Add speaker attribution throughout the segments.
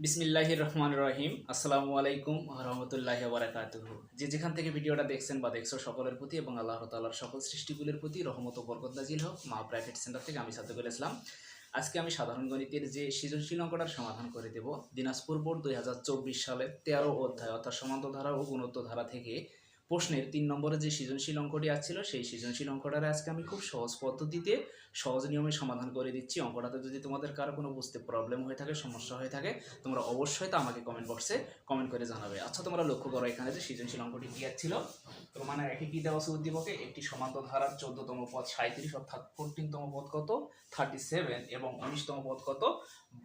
Speaker 1: বিসমিল্লাহির রহমানির রহিম। আসসালামু আলাইকুম ওয়া রাহমাতুল্লাহি ওয়া বারাকাতুহু। যে যেখান থেকে ভিডিওটা দেখছেন বা দেখছো সকলের প্রতি এবং আল্লাহ তাআলার সকল সৃষ্টিকুলের প্রতি রহমত ও বরকত নাজিল হোক। মা প্রাইভেট সেন্টার থেকে আমি সাদ্দাকুল ইসলাম। আজকে আমি সাধারণ গণিতের যে সৃজনশীল অঙ্কটার সমাধান করে দেব দিনাজপুর বোর্ড ২০২৪ সালের ১৩ অধ্যায় অর্থাৎ সমান্তর ধারা ও গুণোত্তর ধারা থেকে প্রশ্নের ৩ নম্বরে যে সৃজনশীল অঙ্কটি আসছিল সেই সৃজনশীল অঙ্কটার আজকে আমি খুব সহজ পদ্ধতিতে সহজ নিয়মে সমাধান করে দিচ্ছি। অঙ্কটাতে যদি তোমাদের কারো কোনো বুঝতে প্রবলেম হয়ে থাকে, সমস্যা হয়ে থাকে, তোমরা অবশ্যই তা আমাকে কমেন্ট বক্সে কমেন্ট করে জানাবে। আচ্ছা, তোমরা লক্ষ্য করো এখানে যে সৃজনশীল অঙ্কটি কি ছিল। তো মানে একে কি দেওয়া আছে উদ্দীপকে, একটি সমান্তর ধারার ১৪তম পদ ৩৭ অর্থাৎ ১৪তম পদ কত ৩৭ এবং ১৯তম পদ কত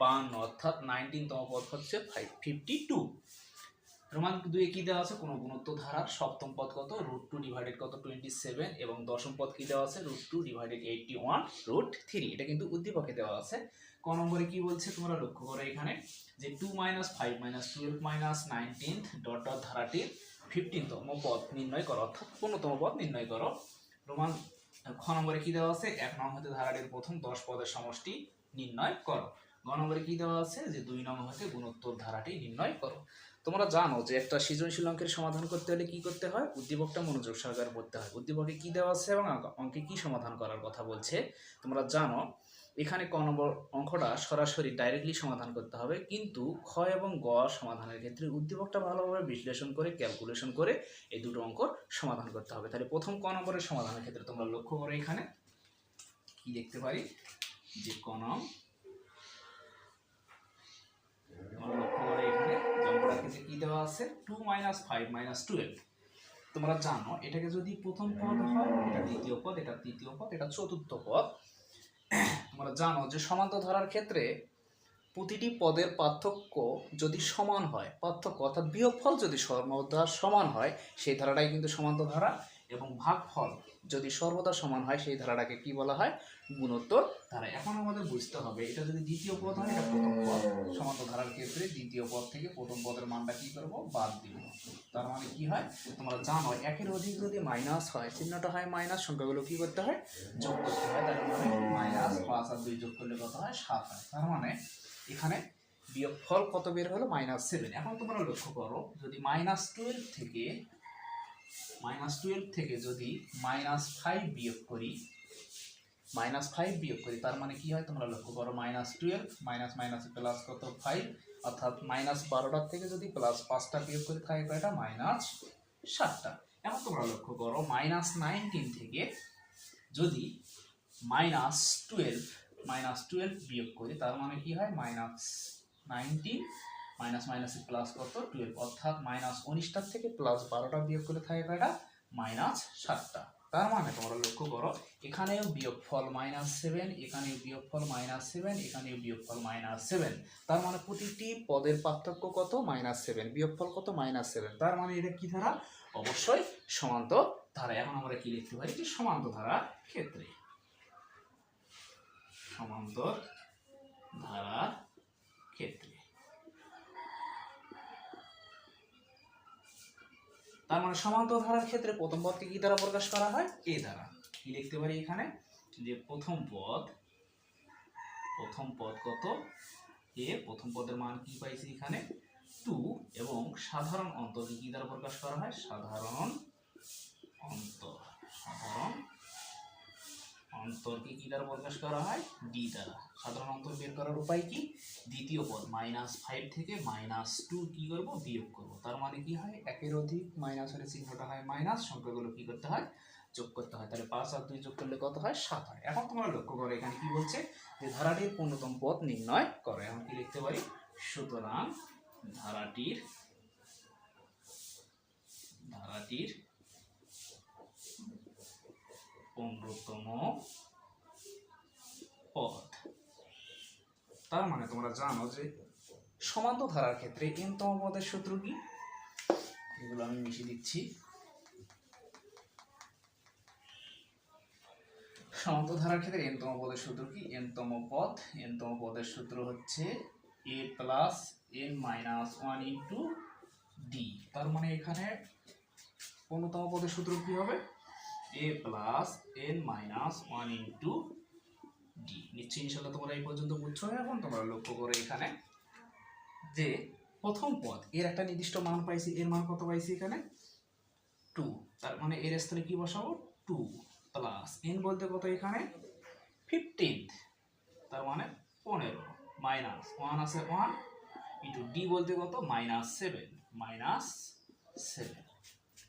Speaker 1: ৫২ অর্থাৎ ১৯তম পদ হচ্ছে ৫২। রোমান ২ কি দেওয়া আছে কোনো গুণোত্তর ধারার সপ্তম পদ কত √2 ডিভাইডেড কত 27 এবং দশম পদ কি দেওয়া আছে √2 ডিভাইডেড 81 √3। এটা কিন্তু উদ্দীপকে দেওয়া আছে। ক নম্বরে কি বলছে তোমরা লক্ষ্য করো এখানে যে 2 - 5 - 12 - 19 ডট ডট ধারাটির 15তম পদ নির্ণয় করো অর্থাৎ 15তম পদ নির্ণয় করো। রোমান খ নম্বরে কি দেওয়া আছে 1 নং হতে ধারাটির প্রথম 10 পদের সমষ্টি নির্ণয় করো। গ নম্বরে কি দেওয়া আছে যে 2 নং হতে গুণোত্তর ধারাটি নির্ণয় করো। তোমরা জানো যে একটা সৃজনশীল অঙ্কের সমাধান করতে হলে কি করতে হয়, উদ্দীপকটা মনোযোগ সহকারে পড়তে হয়। উদ্দীপকে কি দেওয়া আছে এবং অঙ্কে কি সমাধান করার কথা বলছে তোমরা জানো। এখানে ক নম্বর অঙ্কটা সরাসরি ডাইরেক্টলি সমাধান করতে হবে, কিন্তু খ এবং গ সমাধানের ক্ষেত্রে উদ্দীপকটা ভালোভাবে বিশ্লেষণ করে ক্যালকুলেশন করে এই দুটো অঙ্ক সমাধান করতে হবে। তাহলে প্রথম ক নম্বরের সমাধানের ক্ষেত্রে তোমরা লক্ষ্য করো এখানে কি দেখতে পারি যে ক নং কি দেওয়া আছে 2 - 5 - 12। তোমরা জানো এটাকে যদি প্রথম পদ হয় এটা দ্বিতীয় পদ, এটা তৃতীয় পদ, এটা চতুর্থ পদ। তোমরা জানো যে সমান্তর ধারার ক্ষেত্রে প্রতিটি পদের পার্থক্য যদি সমান হয়, পার্থক্য অর্থাৎ বিয়োগফল যদি সর্বদা সমান হয় সেই ধারাটাই কিন্তু সমান্তর ধারা, এবং ভাগফল যদি সর্বদা সমান হয় সেই ধারাটাকে কি বলা হয় গুণোত্তর ধারা। এখন আমাদের বুঝতে হবে এটা যদি দ্বিতীয় পদ হয় এটা প্রথম পদ, সমান্তর ধারার ক্ষেত্রে দ্বিতীয় পদ থেকে প্রথম পদের মানটা কি করব বাদ দিব। তার মানে কি হয় তোমরা জানো একের অধিক যদি মাইনাস হয় চিহ্নটা হয় মাইনাস, সংখ্যাগুলো কি করতে হয় যোগ করতে হয়। তার মানে -5 আর 2 যোগ করলে কত হয় 7 হয়। তার মানে এখানে বিয়োগফল কত বের হলো -7। এখন তোমরা লক্ষ্য করো যদি -12 থেকে যদি -5 বিয়োগ করি, তার মানে কি হয় তোমরা লক্ষ্য করো -12 মাইনাস মাইনাসে প্লাস কত 5 অর্থাৎ -12টার থেকে যদি +5টা বিয়োগ করে থাকে কয়টা -7টা। এখন তোমরা লক্ষ্য করো -19 থেকে যদি -12 বিয়োগ করি তার মানে কি হয় -19 মাইনাস মাইনাসে প্লাস কত 12 অর্থাৎ -19টার থেকে +12টা বিয়োগ করে থাকে কয়টা -7টা। তার মানে তোমরা লক্ষ্য করো এখানেও বিয়োগফল -7, এখানেও বিয়োগফল -7, এখানেও বিয়োগফল -7। তার মানে প্রতিটি পদের পার্থক্য কত -7, বিয়োগফল কত -7। তার মানে এটা কি ধারা অবশ্যই সমান্তর ধারা। এখন আমরা কি লিখতে পারি যে সমান্তর ধারার ক্ষেত্রে সমান্তর ধারার ক্ষেত্রে তার মানে সমান্তর ধারার ক্ষেত্রে প্রথম পদকে কি দ্বারা প্রকাশ করা হয় এ দ্বারা। কি লিখতে পারি এখানে যে প্রথম পদ কত এ, প্রথম পদের মান কি পাইছি এখানে 2 এবং সাধারণ অন্তরকে কি দ্বারা প্রকাশ করা হয় সাধারণ অন্তরকে কি দ্বারা প্রকাশ করা হয় ডি দ্বারা। সাধারণ অন্তর বের করার উপায় কি দ্বিতীয় পদ -5 থেকে -2 কি করব বিয়োগ করব। তার মানে কি হয় একের অধিক মাইনাস হলে চিহ্নটা হয় মাইনাস, সংখ্যাগুলো কি করতে হয় যোগ করতে হয়। তাহলে 5 আর 2 যোগ করলে কত হয় 7 হয়। এখন তোমরা লক্ষ্য করো এখানে কি বলছে যে ধারাটির পূর্ণতম পদ নির্ণয় করো। এখন কি লিখতে পারি সুতরাং ধারাটির পূর্ণতম পদ। তার মানে তোমরা জানো যে সমান্তর ধারার ক্ষেত্রে n-তম পদের সূত্র কি, এগুলো আমি মিশিয়ে দিচ্ছি। সমান্তর ধারার ক্ষেত্রে n-তম পদের সূত্র কি n-তম পদের সূত্র হচ্ছে a + n - 1 * d। তার মানে এখানে কোনতম পদের সূত্র কি হবে a + n - 1 * d। নিশ্চয়ই ইনশাআল্লাহ তোমরা এই পর্যন্ত বুঝছো। এখন তোমরা লক্ষ্য করো এখানে যে প্রথম পদ এর একটা নির্দিষ্ট মান পাইছি, এর মান কত পাইছি এখানে 2, তার মানে এর স্থানে কি বসাবো 2 প্লাস n বলতে কত এখানে 15, তার মানে 15 মাইনাস 1 আছে 1 ইন্টু d বলতে কত -7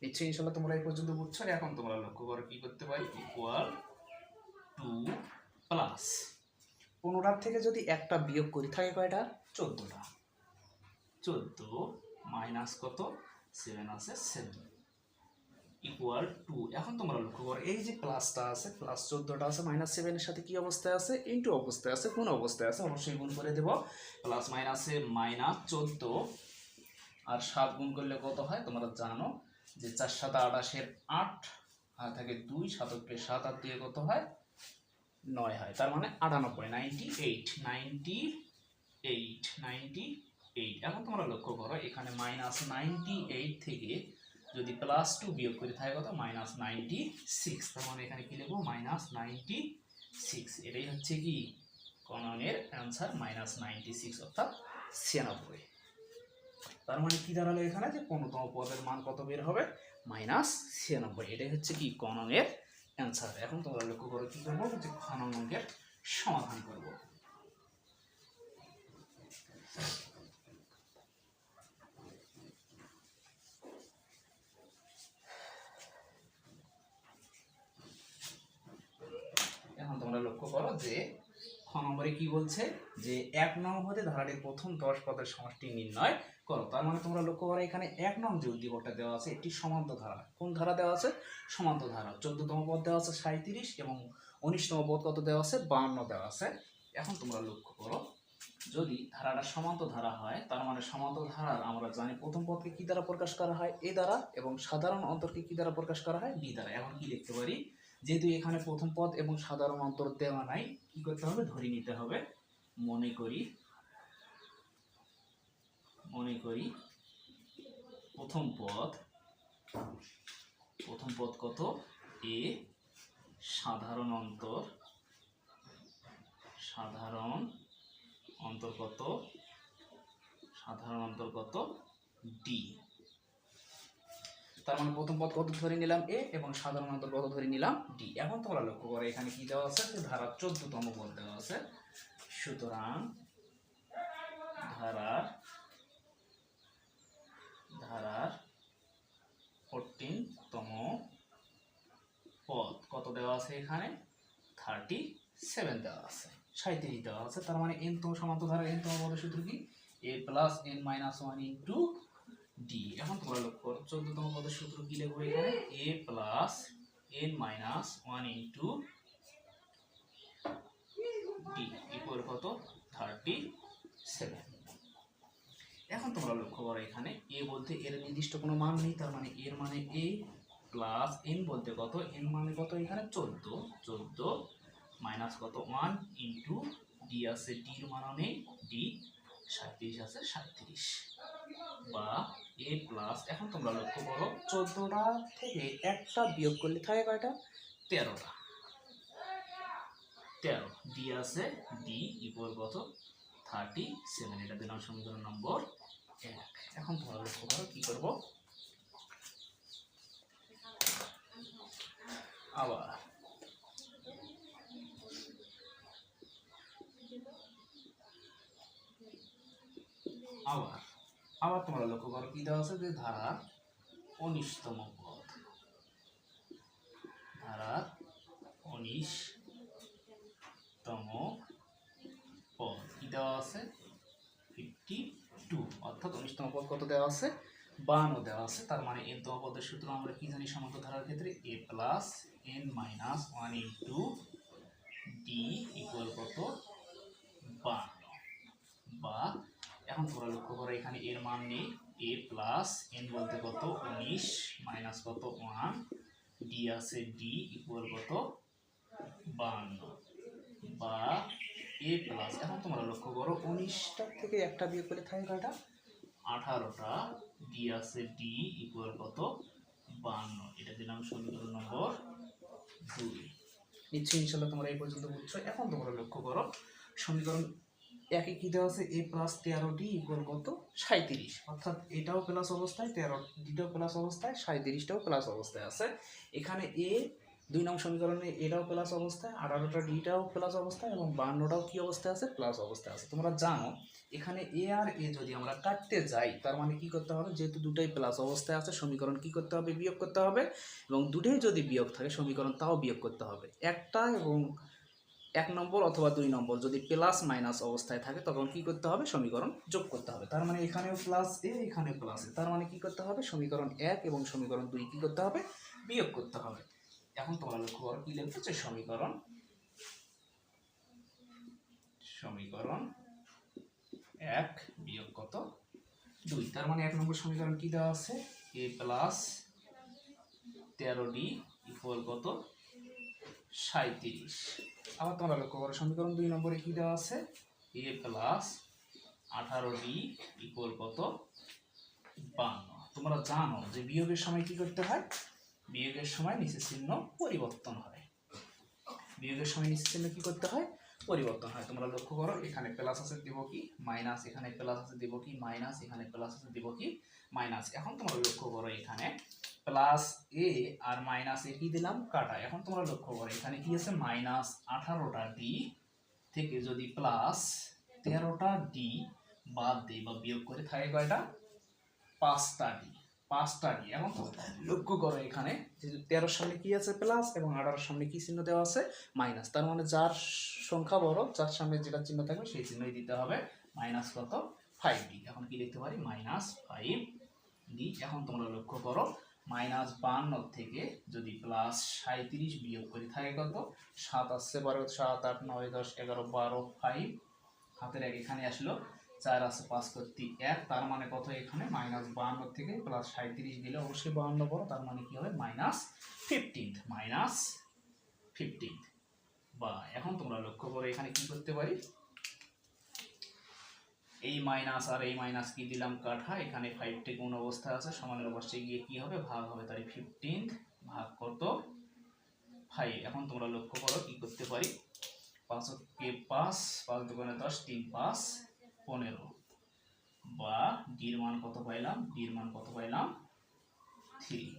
Speaker 1: নিশ্চয়ই ইনশাআল্লাহ তোমরা এই পর্যন্ত বুঝছো। এখন তোমরা লক্ষ্য করো কি করতে পারি, ইকুয়াল 2 প্লাস 15 থেকে যদি একটা বিয়োগ করি থাকে কয়টা 14টা, 14 মাইনাস কত 7 আছে 7 ইকুয়াল 2। এখন তোমরা লক্ষ্য করো এই যে প্লাসটা আছে, প্লাস 14টা আছে -7 এর সাথে কি অবস্থায় আছে ইনটু অবস্থায় আছে, কোন অবস্থায় আছে অবশ্যই গুণ করে দেব। প্লাস মাইনাসে -14 আর 7 গুণ করলে কত হয় তোমরা জানো যে 4 7 28 8 আর থাকে 2 7 7 আর 2 কত হয় 9 হয়, তার মানে 98। এখন তোমরা লক্ষ্য করো এখানে -98 থেকে যদি +2 বিয়োগ করি থাকে কত -96, তার মানে এখানে কি লিখবো -96। এটাই হচ্ছে কি কননের অ্যান্সার -96 অর্থাৎ 96। তার মানে কি দাঁড়ালো এখানে যে 15তম পদের মান কত বের হবে -96। এটাই হচ্ছে কি কননের অ্যান্সার। এখন তোমরা লক্ষ্য করো কি করবো যে খ নং অঙ্কের সমাধান করব। এখন তোমরা লক্ষ্য করো যে খ নম্বরে কি বলছে যে 1 নং হতে ধারাটির প্রথম 10 পদের সমষ্টি নির্ণয় করো। তার মানে তোমরা লক্ষ্য করো এখানে 1 নং যে উদ্দীপকটা দেওয়া আছে এটি সমান্ত ধারা। কোন ধারা দেওয়া আছে সমান্ত ধারা। 14তম পদ দেওয়া আছে 37 এবং 19তম পদ কত দেওয়া আছে 52 দেওয়া আছে। এখন তোমরা লক্ষ্য করো যদি ধারাটা সমান্ত ধারা হয় তার মানে সমান্ত ধারার আমরা জানি প্রথম পদকে কি দ্বারা প্রকাশ করা হয় এ দ্বারা এবং সাধারণ অন্তরকে কি দ্বারা প্রকাশ করা হয় বি দ্বারা। এখন কি লিখতে পারি, যেহেতু এখানে প্রথম পদ এবং সাধারণ অন্তর দেওয়া নাই কি করতে হবে ধরে নিতে হবে। মনে করি প্রথম পদ কত এ, সাধারণ অন্তর কত ডি। তার মানে প্রথম পদ কত ধরে নিলাম এ এবং সাধারণ অন্তর কত ধরে নিলাম ডি। এখন তোমরা লক্ষ্য করো এখানে কি দেওয়া আছে যে ধারার 14তম পদ দেওয়া আছে, সুতরাং ধারার 14তম পদ কত দেওয়া আছে এখানে 37 দেওয়া আছে, 37 দেওয়া আছে। তার মানে n তম সমান্ত ধারার n তম পদের সূত্র কি a + n-1 ইনটু ডি। এখন তোমরা লক্ষ্য করো 14তম পদের সূত্র কি লিখবো এখানে a + n-1 into D equal কত 37। এখন তোমরা লক্ষ্য করো এখানে a বলতে এর নির্দিষ্ট কোনো মান নেই, তার মানে এর মানে a প্লাস n বলতে কত n মানে কত এখানে 14 মাইনাস কত 1 ইনটু ডি আছে, ডি এর মান নেই ডি 37 আছে 37 বা a প্লাস। এখন তোমরা লক্ষ্য করো 14টা থেকে একটা বিয়োগ করলে থাকে কয়টা 13টা, 13 ডি আছে ডি ইকুয়াল কত 37। এটা দিলাম সমীকরণ নম্বর 1। এখন তোমরা লক্ষ্য করো কি করব, আবার তোমরা লক্ষ্য করো কি দেওয়া আছে যে ধারা 19তম পদ, ধারা 19তম পদ কি দেওয়া আছে 52, অর্থাৎ 19তম পদ কত দেওয়া আছে 52 দেওয়া আছে। তার মানে n তম পদের সূত্র আমরা কি জানি সমান্ত ধারার ক্ষেত্রে a + n-1 into D equal কত 52 বা। এখন তোমরা লক্ষ্য করো এখানে এর মান নেই a প্লাস n বলতে কত 19 মাইনাস কত 1 ডি আছে ডি ইকুয়াল কত 52 বা a প্লাস। এখন তোমরা লক্ষ্য করো 19টা থেকে একটা বিয়োগ করলে থাকে কয়টা 18টা, ডি আছে ডি ইকুয়াল কত 52। এটা দিলাম সমীকরণ নম্বর 2। নিশ্চয়ই ইনশাআল্লাহ তোমরা এই পর্যন্ত বুঝছো। এখন তোমরা লক্ষ্য করো সমীকরণ একে কি দেওয়া আছে a প্লাস 13d ইকুয়াল কত 37, অর্থাৎ এটাও প্লাস অবস্থায় 13dটাও প্লাস অবস্থায় 37টাও প্লাস অবস্থায় আছে। এখানে a 2 নং সমীকরণে এটাও প্লাস অবস্থায়, 18টা ডিটাও প্লাস অবস্থায় এবং 52টাও কি অবস্থায় আছে প্লাস অবস্থায় আছে। তোমরা জানো এখানে a আর a যদি আমরা কাটতে যাই তার মানে কি করতে হবে, যেহেতু দুটাই প্লাস অবস্থায় আছে সমীকরণ কি করতে হবে বিয়োগ করতে হবে, এবং দুটোই যদি বিয়োগ থাকে সমীকরণ তাও বিয়োগ করতে হবে। একটা এবং 1 নম্বর অথবা 2 নম্বর যদি প্লাস মাইনাস অবস্থায় থাকে তখন কি করতে হবে সমীকরণ যোগ করতে হবে। তার মানে এখানেও প্লাস এ এখানেও প্লাস এ, তার মানে কি করতে হবে সমীকরণ 1 এবং সমীকরণ 2 কি করতে হবে বিয়োগ করতে হবে। এখন তোমরা লক্ষ্য করো কি লিখতেছে সমীকরণ 1 বিয়োগ কত 2, তার মানে 1 নম্বর সমীকরণ কি দেওয়া আছে a প্লাস 13d ইকুয়াল কত 37। আবার তোমরা লক্ষ্য করো সমীকরণ 2 নম্বরে কি দেওয়া আছে a প্লাস 18d ইকুয়াল কত 52। তোমরা জানো যে বিয়োগের সময় কি করতে হয়, বিয়োগের সময় নিচের চিহ্ন পরিবর্তন হয়, বিয়োগের সময় নিচের চিহ্ন কি করতে হয় পরিবর্তন হয়। তোমরা লক্ষ্য করো এখানে প্লাস আছে দেব কি মাইনাস, এখানে প্লাস আছে দেব কি মাইনাস, এখানে প্লাস আছে দেব কি মাইনাস। এখন তোমরা লক্ষ্য করো এখানে প্লাস এ আর মাইনাস এ কি দিলাম কাটা। এখন তোমরা লক্ষ্য করো এখানে কি আছে মাইনাস 18টা ডি থেকে যদি প্লাস 13টা ডি বাদ দিই বা বিয়োগ করে থাকে কয়টা 5টা ডি, 5টা ডি। এখন লক্ষ্য করো এখানে যে 13 সামনে কি আছে প্লাস এবং 18 সামনে কি চিহ্ন দেওয়া আছে মাইনাস, তার মানে যার সংখ্যা বড় যার সামনে যেটা চিহ্ন থাকবে সেই চিহ্নই দিতে হবে। মাইনাস কত 5d, এখন কি লিখতে পারি মাইনাস 5d। এখন তোমরা লক্ষ্য করো মাইনাস 52 থেকে যদি প্লাস 37 বিয়োগ করি থাকে কত 7 আসছে 12, 7 8 9 10 11 12 5 হাতের এক এখানে আসলো 4 আছে 5 করতে 1, তার মানে কত এখানে মাইনাস 52 থেকে প্লাস 37 দিলে অবশ্যই 52 বড়, তার মানে কি হবে মাইনাস 15, মাইনাস 15। বা এখন তোমরা লক্ষ্য করো এখানে কি করতে পারি, এই মাইনাস আর এই মাইনাস কি দিলাম কাটা, এখানে 5 টি কোন অবস্থায় আছে সমানের অবস্থায় গিয়ে কি হবে ভাগ হবে, তাই 15 ভাগ কত 5। এখন তোমরা লক্ষ্য করো কি করতে পারি 5 কে 5 5 দুগুণে 10 3 5 15, বা ডির মান কত পাইলাম, ডির মান কত পাইলাম 3।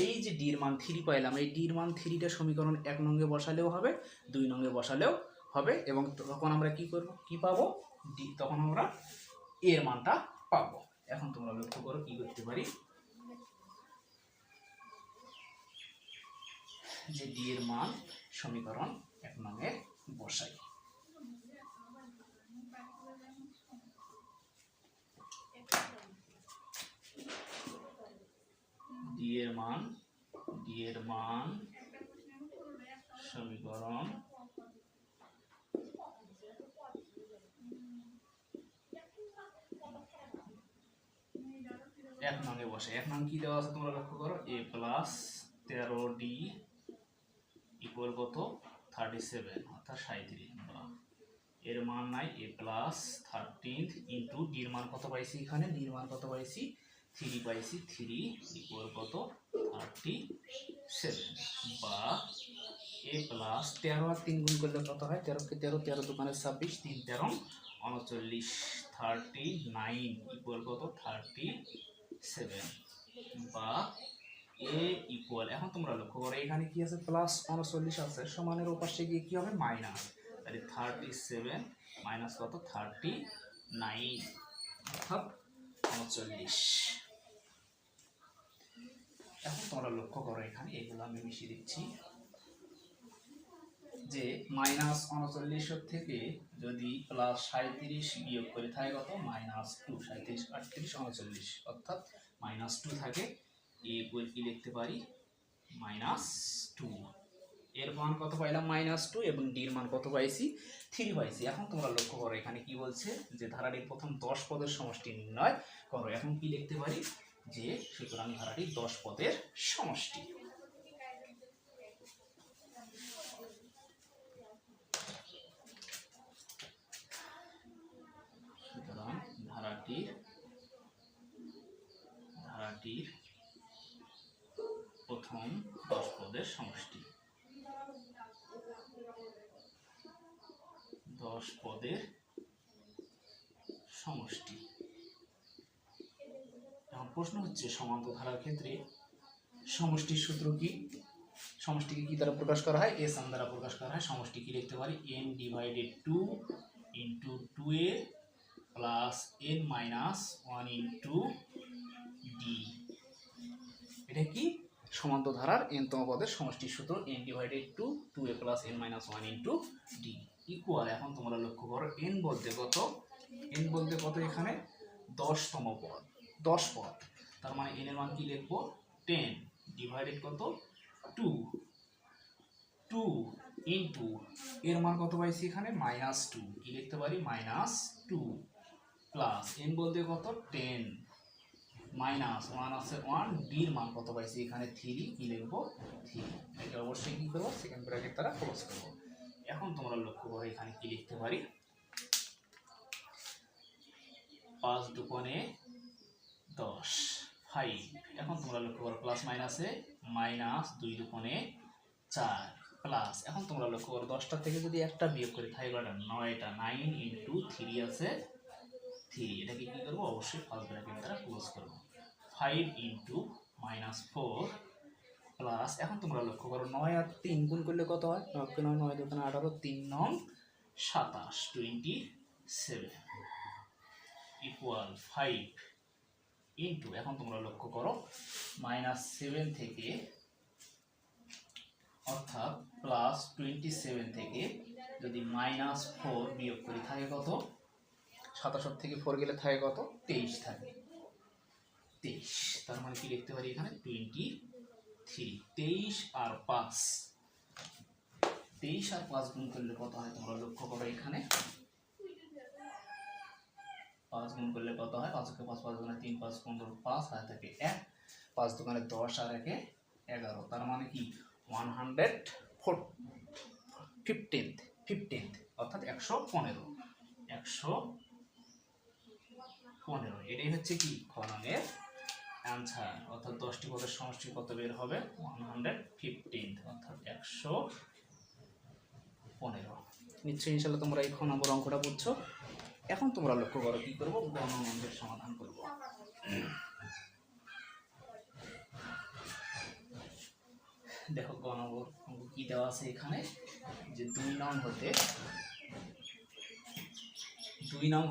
Speaker 1: এই যে ডির মান 3 পাইলাম, এই ডির মান 3টা সমীকরণ 1 নঙ্গে বসালেও হবে 2 নঙ্গে বসালেও হবে, এবং তখন আমরা কি করব কি পাবো ডি, তখন আমরা এর মানটা পাবো। এখন তোমরা লক্ষ্য করো কি করতে পারি যে ডি এর মান সমীকরণ 1 নঙ্গে বসাই। ডি এর মান সমীকরণ 1 নঙ্গে বসে। 1 নং কি দেওয়া আছে তোমরা লক্ষ্য করো a প্লাস 13d ইকুয়াল কত 37 অর্থাৎ 37, এর মান নাই a প্লাস 13 ইন্টু ডির মান কত পাইছি, এখানে ডির মান কত পাইছি 3 পাইছি, 3 ইকুয়াল কত 37, বা a প্লাস 13 আর 3 গুণ করলে কত হয় 13 কে 13 13 দুগুণে 26 3 13 39, 39 ইকুয়াল কত 37, বা a ইকুয়াল। এখন তোমরা লক্ষ্য করো এখানে কি আছে প্লাস 39 আছে সমানের ওপাশে গিয়ে কি হবে মাইনাস, তাহলে 37 মাইনাস কত 39 অর্থাৎ 39। এখন তোমরা লক্ষ্য করো এখানে এগুলো আমি মিশিয়ে দিচ্ছি যে মাইনাস 39 থেকে যদি প্লাস 37 বিয়োগ করে থাকে কত মাইনাস 2, 37 38 39 অর্থাৎ মাইনাস 2 থাকে, এ ইকুয়াল কি লিখতে পারি মাইনাস 2। এর মান কত পাইলাম মাইনাস 2 এবং ডি এর মান কত পাইছি 3 পাইছি। এখন তোমরা লক্ষ্য করো এখানে কি বলছে যে ধারাটির প্রথম 10 পদের সমষ্টি নির্ণয় করো। এখন কি লিখতে পারি যে সুতরাং ধারাটির 10 পদের সমষ্টি। সুতরাং ধারাটির প্রথম 10 পদের সমষ্টি, 10 পদের সমষ্টি। এখন প্রশ্ন হচ্ছে সমান্তর ধারার ক্ষেত্রে সমষ্টির সূত্র কি? সমষ্টিকে কি দ্বারা প্রকাশ করা হয়? এস এন দ্বারা প্রকাশ করা হয়। সমষ্টি কি লিখতে পারি? n divided 2 into 2a plus n minus 1 into D. এটা কি? সমান্তর ধারার n তম পদের সমষ্টির সূত্র n divided 2 2a plus n minus 1 into D equal. এখন তোমরা লক্ষ্য করো n বলতে কত? n বলতে কত? এখানে 10 তম পদ, 10 পদ। তার মানে n এর মান কি লিখবো? 10 ডিভাইডেড কত? 2 2 ইন্টু এর মান কত পাইছি এখানে? -2। কি লিখতে পারি? -2 প্লাস n বলতে কত? 10 মাইনাস 1 আছে 1, ডির মান কত পাইছি এখানে? 3। কি লিখবো? 3। এটা অবশ্যই কি করবো? সেকেন্ড ব্র্যাকেট দ্বারা ক্লোজ করবো। এখন তোমরা লক্ষ্য করো এখানে কি লিখতে পারি? 5 দুগুণে 10 5। এখন তোমরা লক্ষ্য করো প্লাস মাইনাসে মাইনাস 2 দুগুণে 4 প্লাস। এখন তোমরা লক্ষ্য করো 10টা থেকে যদি একটা বিয়োগ করি তাহলে 9টা 9 ইন্টু 3 আছে 3। এটাকে কি করবো? অবশ্যই ফার্স্ট ব্র্যাকেট দ্বারা ক্লোজ করবো। 5 ইন্টু -4 প্লাস। এখন তোমরা লক্ষ্য করো 9 আর 3 গুণ করলে কত হয়? 9 কে 9 9 দুগুণে 18 3 9 27 27 ইকুয়াল 5 ইন্টু। এখন তোমরা লক্ষ্য করো -7 থেকে অর্থাৎ প্লাস 27 থেকে যদি -4 বিয়োগ করি থাকে কত? 27 থেকে 4 গেলে থাকে কত? 23 থাকে। 23। তার মানে কি লিখতে পারি এখানে? 23। 23 আর 5, 23 আর 5 গুণ করলে কত হয়? তোমরা লক্ষ্য করো এখানে 5 গুণ করলে কত হয়? 5 কে 5 5 গুণে 3 5 15 5 আর থাকে 1 5 দুগুণে 10 আর 1 11। তার মানে কি 115th অর্থাৎ 115। 115 এটাই হচ্ছে কি খননের অ্যান্সার। অর্থাৎ 10টি পদের সমষ্টি কত বের হবে? 115 অর্থাৎ 115। নিশ্চয়ই ইনশাআল্লাহ তোমরা এই খ নম্বর অঙ্কটা বুঝছো। এখন তোমরা লক্ষ্য করো কি করবো? গ নম্বরের সমাধান করব। দেখো গ নম্বর অঙ্ক কি দেওয়া আছে এখানে? যে 2 নং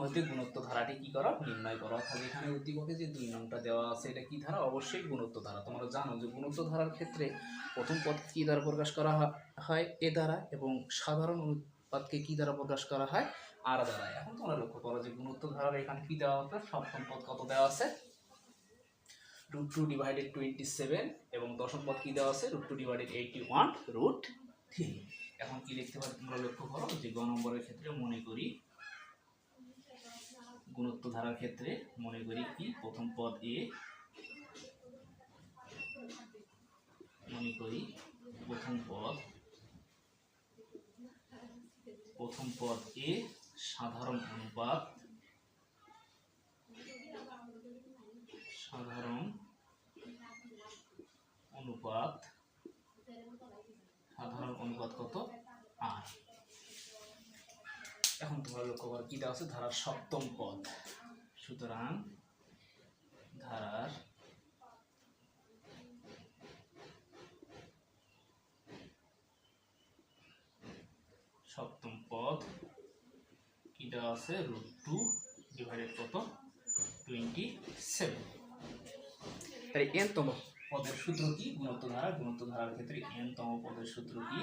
Speaker 1: হতে গুণোত্ত ধারাটি কি করো? নির্ণয় করো। অর্থাৎ এখানে উদ্দীপকে যে 2 নংটা দেওয়া আছে এটা কি ধারা? অবশ্যই গুণোত্ত ধারা। তোমরা জানো যে গুণোত্ত ধারার ক্ষেত্রে প্রথম পদ কি দ্বারা প্রকাশ করা হয়? এ দ্বারা। এবং সাধারণ অনুপাতকে কি দ্বারা প্রকাশ করা হয়? আর দ্বারা। এখন তোমরা লক্ষ্য করো যে গুণোত্ত ধারার এখানে কি দেওয়া আছে? সপ্তম পদ কত দেওয়া আছে? √2 ডিভাইডেড 27 এবং দশম পদ কি দেওয়া আছে? √2 ডিভাইডেড 81 √3। এখন কি লিখতে পারি? তোমরা লক্ষ্য করো যে গ নম্বরের ক্ষেত্রে মনে করি গুণোত্ত ধারার ক্ষেত্রে মনে করি কি প্রথম পদ এ, মনে করি প্রথম পদ এ সাধারণ অনুপাত কত? আর। এখন তোমরা লক্ষ্য করো কি দেওয়া আছে? ধারার সপ্তম পদ। সুতরাং ধারার সপ্তম পদ কি দেওয়া আছে? √2 ডিভাইডেড কত? 27। তাই n তম পদের সূত্র কি? গুণোত্ত ধারার ক্ষেত্রে n তম পদের সূত্র কি?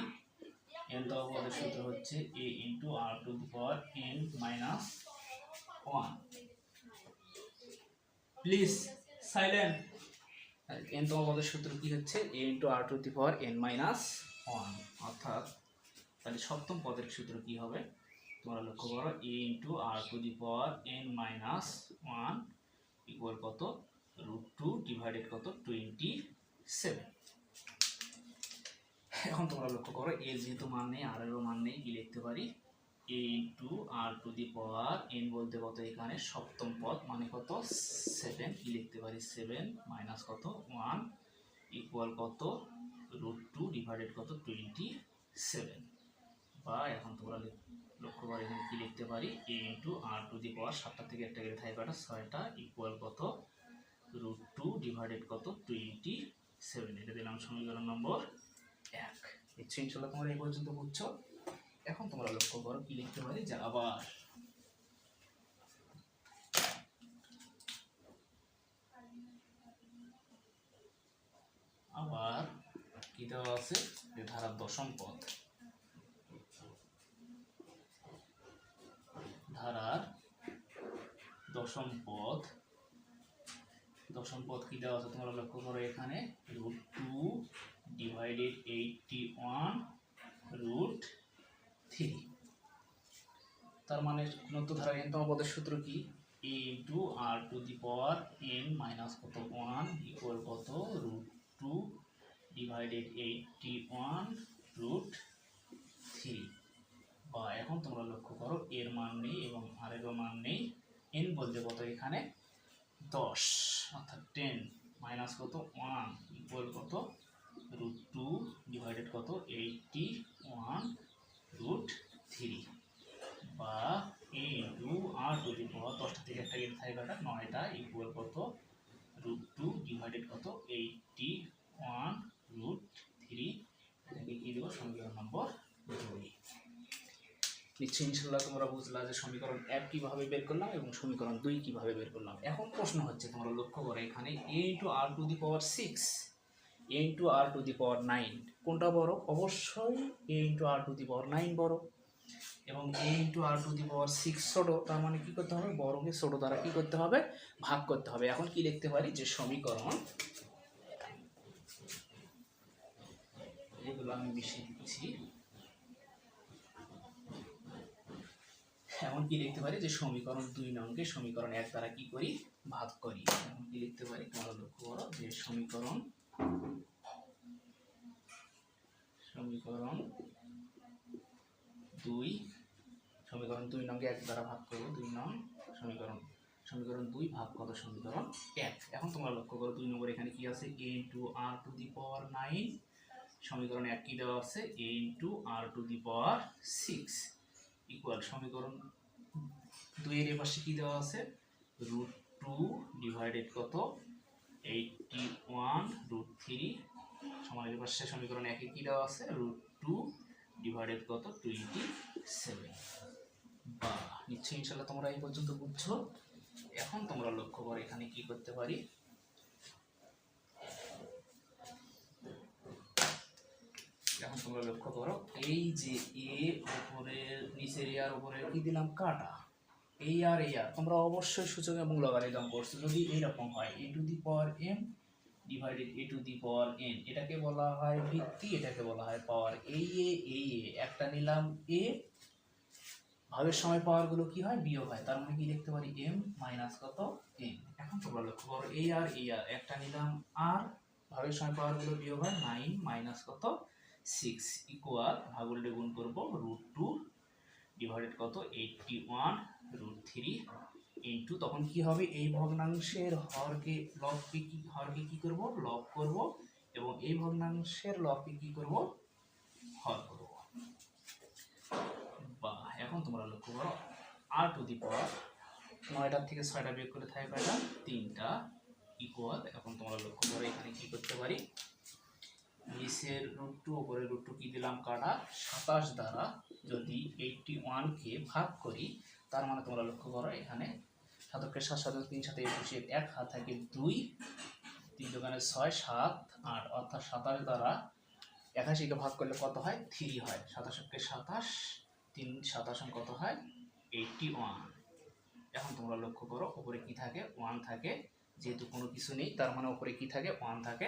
Speaker 1: n তম পদের সূত্র হচ্ছে a * r⁻n−1। Please silent. n তম পদের সূত্র কি হচ্ছে? a * r⁻n−1। অর্থাৎ তাহলে সপ্তম পদের সূত্র কি হবে? তোমরা লক্ষ্য করো a * r⁻n−1 ইকুয়াল কত? √2 ডিভাইডেড কত? 27। এখন তোমরা লক্ষ্য করো এ যেহেতু মান নেই আর এরও মান নেই, কি লিখতে পারি? a * r⁻n বলতে কত? এখানে সপ্তম পদ মানে কত? 7। কি লিখতে পারি? 7 মাইনাস কত? 1 ইকুয়াল কত? √2 ডিভাইডেড কত? 27। বা এখন তোমরা লক্ষ্য করে এখানে কি লিখতে পারি, a into r to the power 7টা থেকে একটা গেলে থাকে কটা 6টা ইকুয়াল কত √2 ডিভাইডেড কত 27। এটা দিলাম সমীকরণ নম্বর 1। নিশ্চয়ই ইনশাআল্লাহ তোমরা এই পর্যন্ত বুঝছো। এখন তোমরা লক্ষ্য করো কি লিখতে পারি, যে আবার কি দেওয়া আছে, যে ধারার দশম পদ, ধারার দশম পদ কি দেওয়া আছে তোমরা লক্ষ্য করো এখানে √2 ডিভাইডেড 81√3। তার মানে নতুন ধারা এনতম পদের সূত্র কি, a into r to the power n minus কত 1 ইকুয়াল কত √2 ডিভাইডেড 81√3। বা এখন তোমরা লক্ষ্য করো এর মান নেই এবং আর এর মান নেই, n বলতে কত এখানে 10 অর্থাৎ 10 মাইনাস কত 1 ইকুয়াল কত √2 ডিভাইডেড কত 81√3। বা a into r to the power 10টা থেকে একটা গেলে থাকে কটা 9টা ইকুয়াল কত √2 ডিভাইডেড কত 81√3। এটাকে কি দেবো সমীকরণ নম্বর 2। নিশ্চয়ই ইনশাআল্লাহ তোমরা বুঝলা যে সমীকরণ 1 কিভাবে বের করলাম এবং সমীকরণ 2 কিভাবে বের করলাম। এখন প্রশ্ন হচ্ছে তোমরা লক্ষ্য করো এখানে a into r to the power 6, a into r to the power 9 কোনটা বড়? অবশ্যই a into r to the power 9 বড়, এবং a into r to the power 6 ছোট। তার মানে কি করতে হবে, বড়কে ছোট দ্বারা কি করতে হবে, ভাগ করতে হবে। এখন কি লিখতে পারি, যে সমীকরণ, এগুলো আমি মিশিয়ে দিচ্ছি, এখন কি লিখতে পারি, যে সমীকরণ 2 নংকে সমীকরণ 1 দ্বারা কি করি, ভাগ করি। এখন কি লিখতে পারি তোমরা লক্ষ্য করো, যে সমীকরণ 2 নংকে 1 দ্বারা ভাগ করবো, 2 নং সমীকরণ 2 ভাগ কত সমীকরণ 1। এখন তোমরা লক্ষ্য করো 2 নম্বর এখানে কি আছে, a into r to the power 9, সমীকরণ 1 কি দেওয়া আছে a into r to the power 6 equal সমীকরণ 2 এর পাশে কি দেওয়া আছে √2 ডিভাইডেড কত 81√3 সমানের পাশে সমীকরণ 1 এ কি দেওয়া আছে √2 ডিভাইডেড কত 27। বা নিশ্চয়ই ইনশাআল্লাহ তোমরা এই পর্যন্ত বুঝছো। এখন তোমরা লক্ষ্য করো এখানে কি করতে পারি, এখন তোমরা লক্ষ্য করো এই যে a উপরের নিচের আর উপরের কি দিলাম কাটা, এই আর তোমরা অবশ্যই সূচক এবং লগারিদম করছো। যদি এইরকম হয় a two the power m divided a two the power n, এটাকে বলা হয় ভিত্তি, এটাকে বলা হয় পাওয়ার। এই একটা নিলাম a, ভাগের সময় পাওয়ার গুলো কি হয় বিয়োগ হয়, তার মানে কি লিখতে পারি m মাইনাস কত n। এখন তোমরা লক্ষ্য করো এই আর একটা নিলাম r, ভাগের সময় পাওয়ার গুলো বিয়োগ হয় 9 মাইনাস কত 6 ইকুয়াল ভাগগুলো গুণ করব √2 ডিভাইডেড কত 81√3 ইনটু, তখন কি হবে এই ভগ্নাংশের হরকে কি করব লব করব, এবং এই ভগ্নাংশের লবকে কি করব হর করব। বা এখন তোমরা লক্ষ্য করো আর টু দি পাওয়ার 9টার থেকে 6টা বিয়োগ করে থাকে কয়টা 3টা ইকুয়াল, এখন তোমরা লক্ষ্য করো এখানে কি করতে পারি, নিচের √2 উপরে √2 কি দিলাম কাটা, 27 দ্বারা যদি 81 কে ভাগ করি, তার মানে তোমরা লক্ষ্য করো এখানে 7 7 7 3 7 21 1 হাত থাকে 2, 3 দোকানে 6 7 8, অর্থাৎ 27 দ্বারা 81 কে ভাগ করলে কত হয় 3 হয়। 27 কে 27, 3 27 কত হয় 81। এখন তোমরা লক্ষ্য করো উপরে কি থাকে 1 থাকে, যেহেতু কোনো কিছু নেই তার মানে উপরে কি থাকে 1 থাকে।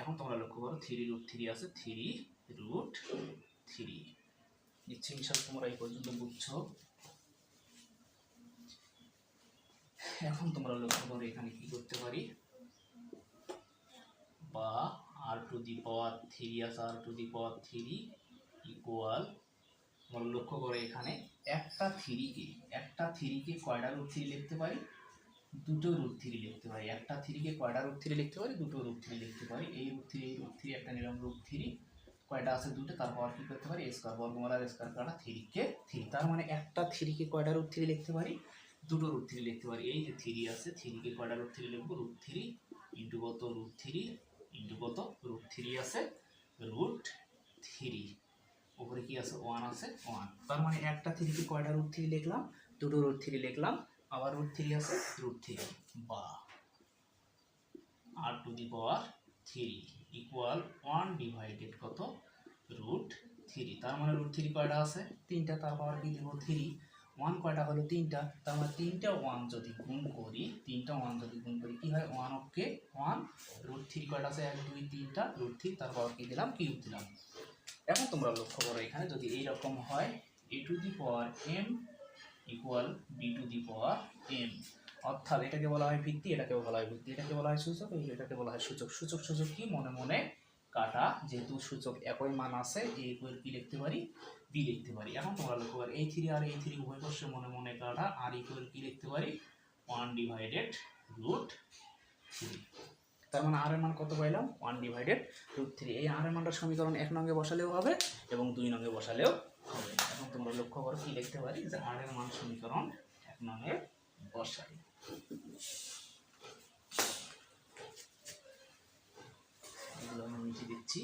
Speaker 1: এখন তোমরা লক্ষ্য করো 3√3 আছে, 3√3। নিশ্চয়ই ইনশাআল্লাহ তোমরা এই পর্যন্ত বুঝছো। এখন তোমরা লক্ষ্য করো এখানে কি করতে পারি, বা আর টু দি পাওয়ার 3 আছে, আর টু দি পাওয়ার 3 ইকুয়াল, তোমরা লক্ষ্য করো এখানে একটা 3 কে কয়টা √3 লিখতে পারি, দুটো √3 লিখতে পারি। একটা 3 কে কয়টা √3 লিখতে পারি, দুটো √3 লিখতে পারি। এই √3 একটা নিলাম √3, কয়টা আছে দুটো, তার পাওয়ার কি করতে পারি স্কোয়ার, বর্গমূল আর স্কোয়ার কাটা 3 তার মানে একটা 3 কয়টা রুট 3 লিখতে পারি, দুটো রুট 3 লিখতে পারি। এই যে 3 আছে 3 কয়টা রুট 3 লিখবো, রুট 3 ইন্টু কত রুট 3 ইন্টু কত রুট 3 আছে রুট 3, উপরে কি আছে 1 আছে 1, তার মানে একটা 3 কয়টা রুট 3 লিখলাম, দুটো রুট 3 লিখলাম, আবার রুট 3 আছে রুট 3 বা r two the power 3 equal 1 divided কত রুট 3, তার মানে রুট 3 কয়টা আছে 3টা, তার পাওয়ার কি দেব 3, 1 কয়টা হলো 3টা, তার মানে 3টা 1 যদি গুণ করি, 3টা 1 যদি গুণ করি কি হয় 1 ওকে 1, রুট 3 কয়টা আছে 1 2 3টা রুট 3, তার পাওয়ার কি দিলাম কিউব দিলাম। এখন তোমরা লক্ষ্য করো এখানে যদি এই রকম হয় a two the power m equal b two the power m, অর্থাৎ এটাকে বলা হয় ভিত্তি, এটাকে বলা হয় ভিত্তি, এটাকে বলা হয় সূচক, এটাকে বলা হয় সূচক। সূচক সূচক কি মনে মনে কাটা, যেহেতু সূচক একই মান আছে a ইকুয়াল কি লিখতে পারি b লিখতে পারি। এখন তোমরা লক্ষ্য করো এই 3 আর এই 3 উভয় পাশে মনে মনে কাটা, r ইকুয়াল কি লিখতে পারি 1 ডিভাইডেড রুট 3, তার মানে r এর মান কত পাইলাম 1 ডিভাইডেড রুট 3। এই r এর মানটা সমীকরণ 1 নঙ্গে বসালেও হবে এবং 2 নঙ্গে বসালেও হবে। এখন তোমরা লক্ষ্য করো কি লিখতে পারি যে r এর মান সমীকরণ 1 নঙ্গে বসাই, এগুলো আমি মিশিয়ে দিচ্ছি।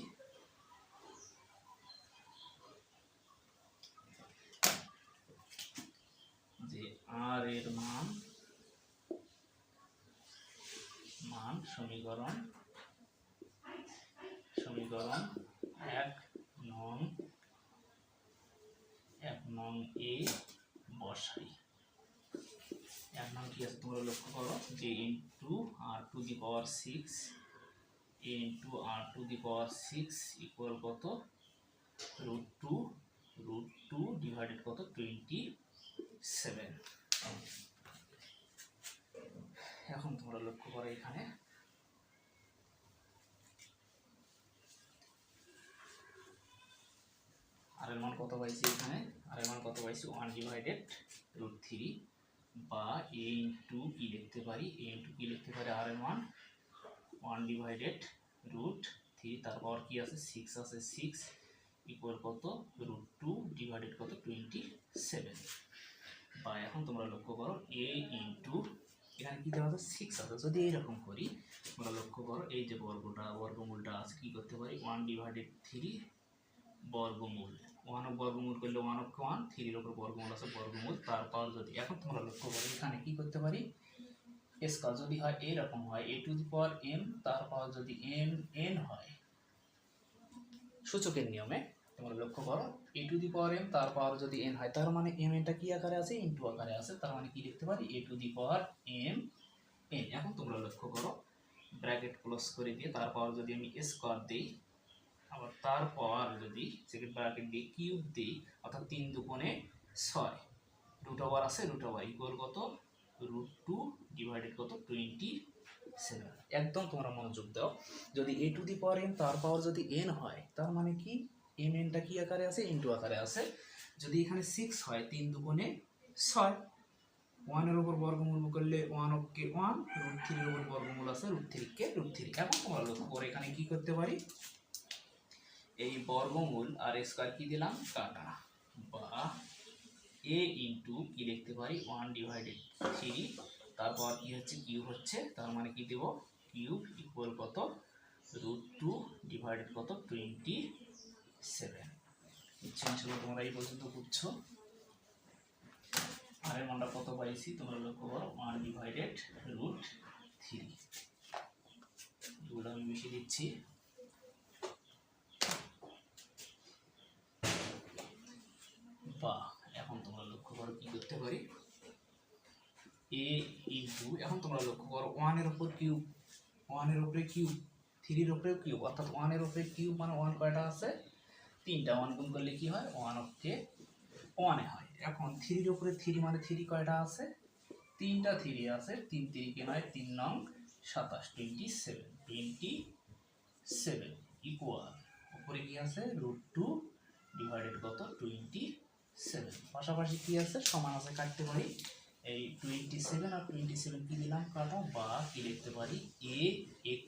Speaker 1: যে r এর মান সমীকরণ 1 নং এ বসাই। 1 নং কি আছে তোমরা লক্ষ্য করো যে into r two the power 6 into r two the power 6 equal কত রুট 2 ডিভাইডেড কত 27। এখন তোমরা লক্ষ্য করো এখানে আর এর মান কত পাইছি, এখানে আর এর মান কত পাইছি 1 ডিভাইডেড রুট 3 বা a ইনটু কি লিখতে পারি, a ইনটু কি লিখতে পারি আর এর মান 1 ডিভাইডেড রুট 3, তার পাওয়ার কি আছে 6 আছে 6 ইকুয়াল কত রুট 2 ডিভাইডেড কত 27। বা এখন তোমরা লক্ষ্য করো a ইনটু এখানে কি দেওয়া আছে 6 আছে, যদি এইরকম করি তোমরা লক্ষ্য করো এই যে বর্গমূলটা আছে কি করতে পারি 1 ডিভাইডেড 3 বর্গমূল, 1 বর্গমূল করলে 1 1 3 এর উপর বর্গমূল আছে বর্গমূল, তার পাওয়ার যদি এখন তোমরা লক্ষ্য করো এখানে কি করতে পারি স্কয়ার যদি হয় এরকম হয় a two the power m, তার পাওয়ার যদি m n হয় সূচকের নিয়মে তোমরা লক্ষ্য করো a two the power m তার পাওয়ার যদি n হয়, তার মানে m এটা কি আকারে আছে ইনটু আকারে আছে, তার মানে কি লিখতে পারি a two the power m n। এখন তোমরা লক্ষ্য করো ব্র্যাকেট ক্লোজ করে দিয়ে তার পাওয়ার যদি আমি স্কয়ার দেই, আবার তার পাওয়ার যদি সেকেন্ড ব্র্যাকেট দিয়ে কিউব দেই, অর্থাৎ 3 দুগুণে 6 রুট ওভার আছে রুট ওভার ইকুয়াল কত রুট 2 ডিভাইডেড কত 27। একদম তোমরা মনোযোগ দাও, যদি a two the power m তার পাওয়ার যদি n হয় তার মানে কি m n টা কি আকারে আছে ইনটু আকারে আছে, যদি এখানে 6 হয় 3 দুগুণে 6, 1 এর উপর বর্গমূল করলে 1 ওকে 1, রুট 3 এর উপর বর্গমূল আছে রুট 3 কে রুট 3। এখন তোমরা লক্ষ্য করো এখানে কি করতে পারি এই বর্গমূল আর স্কয়ার কি দিলাম কাটা, বা a ইনটু কি লিখতে পারি 1 ডিভাইডেড 3, তারপর কি হচ্ছে কিউব হচ্ছে, তার মানে কি দেব কিউব ইকুয়াল কত রুট 2 ডিভাইডেড কত 27। ইচ্ছা ছিল তোমরা এই পর্যন্ত বুঝছো। আর এর মানটা কত পাইছি তোমরা লক্ষ্য করো 1 ডিভাইডেড রুট 3, এগুলো আমি মিশিয়ে দিচ্ছি। বা এখন তোমরা লক্ষ্য করো কি করতে পারি a ইনটু এখন তোমরা লক্ষ্য করো 1 এর উপর কিউব, 1 এর উপরে কিউব 3 এর উপরে কিউব, অর্থাৎ 1 এর উপরে কিউব মানে 1 কয়টা আছে 3টা, 1 গুণ করলে কি হয় 1 ওকে 1 এ হয়। এখন 3 এর উপরে 3 মানে 3 কয়টা আছে 3টা 3 আছে, 3 3 কে নয় 3 নং 27 27 ইকুয়াল উপরে কি আছে রুট 2 ডিভাইডেড কত 27, পাশাপাশি কি আছে সমান আছে কাটতে পারি এই 27 আর 27 কি দিলাম কাটা, বা কি লিখতে পারি a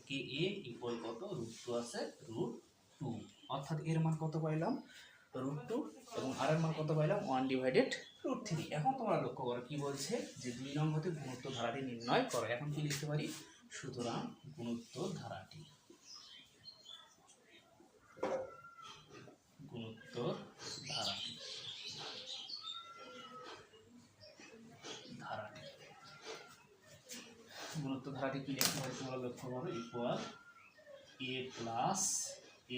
Speaker 1: কে a ইকুয়াল কত রুট 2 আছে রুট 2। 2, অর্থাৎ এর মান কত পাইলাম √2 এবং আর এর মান কত পাইলাম 1/√3। এখন তোমরা লক্ষ্য করো কি বলছে যে 2 নং হতে গুণোত্তর ধারাটি নির্ণয় করো। এখন কি লিখতে পারি, সুতরাং গুণোত্তর ধারাটি গুণোত্তর ধারাটি গুণোত্তর ধারাটি কি লিখতে পারি তোমরা লক্ষ্য করো, equal a plus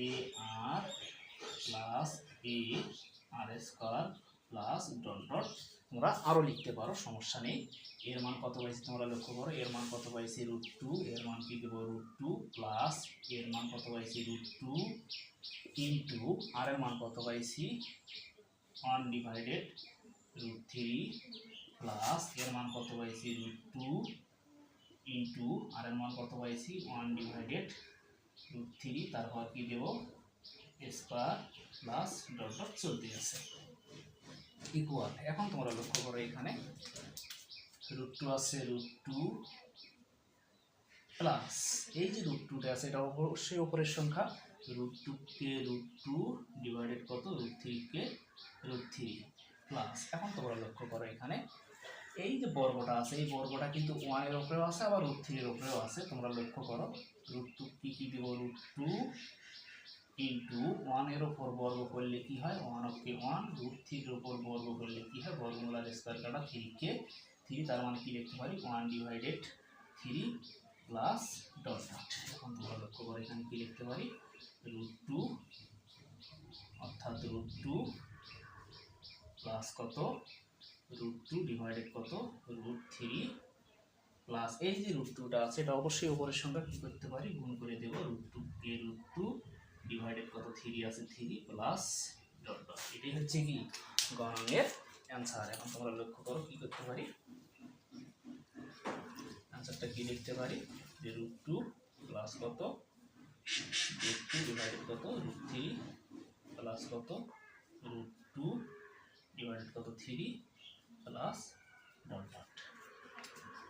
Speaker 1: a r plus a r square plus dot dot. তোমরা আরও লিখতে পারো, সমস্যা নেই। এর মান কত পাইছি তোমরা লক্ষ্য করো, এর মান কত পাইছি √2, এর মান কি দেবো √2 প্লাস এর মান কত পাইছি √2 ইন্টু আর এর মান কত পাইছি 1/√3 প্লাস এর মান কত পাইছি √2 ইন্টু আর এর মান কত পাইছি 1/√3, তারপর কি দেব স্কয়ার প্লাস ডট ডট চলতে আছে ইকুয়াল। এখন তোমরা লক্ষ্য করো এখানে √2 আছে, √2 প্লাস এই যে √2টা আছে এটা অবশ্যই উপরের সংখ্যা, √2 কে √2 ডিভাইডেড কত √3 কে √3 প্লাস। এখন তোমরা লক্ষ্য করো এখানে এই যে বর্গটা আছে এই বর্গটা কিন্তু 1 এর উপরেও আছে আবার √3 এর উপরেও আছে। তোমরা লক্ষ্য করো √2 কি দেব √2 ইন্টু 1 এর উপর বর্গ করলে কি হয় 1 কে 1, √3 এর উপর বর্গ করলে কি হয় বর্গমূলের স্কয়ার কাটা 3 কে 3, তার মানে কি লিখতে পারি 1/3 প্লাস ডট ডট। এখন তোমরা লক্ষ্য করো এখানে কি লিখতে পারি √2 অর্থাৎ √2 প্লাস কত √2 ডিভাইডেড কত √3 প্লাস এই যে √2টা আছে এটা অবশ্যই উপরের সংখ্যা কি করতে পারি গুণ করে দেব, √2 কে √2 ডিভাইডেড কত 3 আছে 3 প্লাস ডট ডট। এটাই হচ্ছে কি গণনের অ্যান্সার। এখন তোমরা লক্ষ্য করো কি করতে পারি, অ্যান্সারটা কি লিখতে পারি যে √2 প্লাস কত √2 ডিভাইডেড কত √3 প্লাস কত √2 ডিভাইডেড কত 3 প্লাস ডট ডট।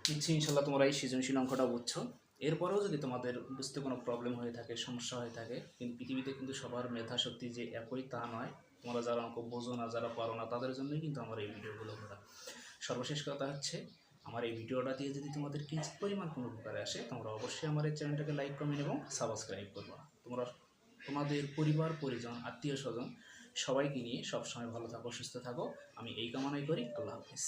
Speaker 1: নিশ্চয়ই ইনশাল্লাহ তোমরা এই সৃজনশীল অঙ্কটা বুঝছো। এরপরেও যদি তোমাদের বুঝতে কোনো প্রবলেম হয়ে থাকে, সমস্যা হয়ে থাকে, কিন্তু পৃথিবীতে কিন্তু সবার মেধা শক্তি যে একই তা নয়। তোমরা যারা অঙ্ক বোঝো না, যারা পারো না, তাদের জন্যই কিন্তু আমার এই ভিডিওগুলো করা। সর্বশেষ কথা হচ্ছে আমার এই ভিডিওটা দিয়ে যদি তোমাদের কিঞ্চিত পরিমাণ কোনো উপকারে আসে, তোমরা অবশ্যই আমার এই চ্যানেলটাকে লাইক, কমেন্ট এবং সাবস্ক্রাইব করবা। তোমরা তোমাদের পরিবার, পরিজন, আত্মীয় স্বজন সবাইকে নিয়ে সবসময় ভালো থাকো, সুস্থ থাকো, আমি এই কামনাই করি। আল্লাহ হাফিজ।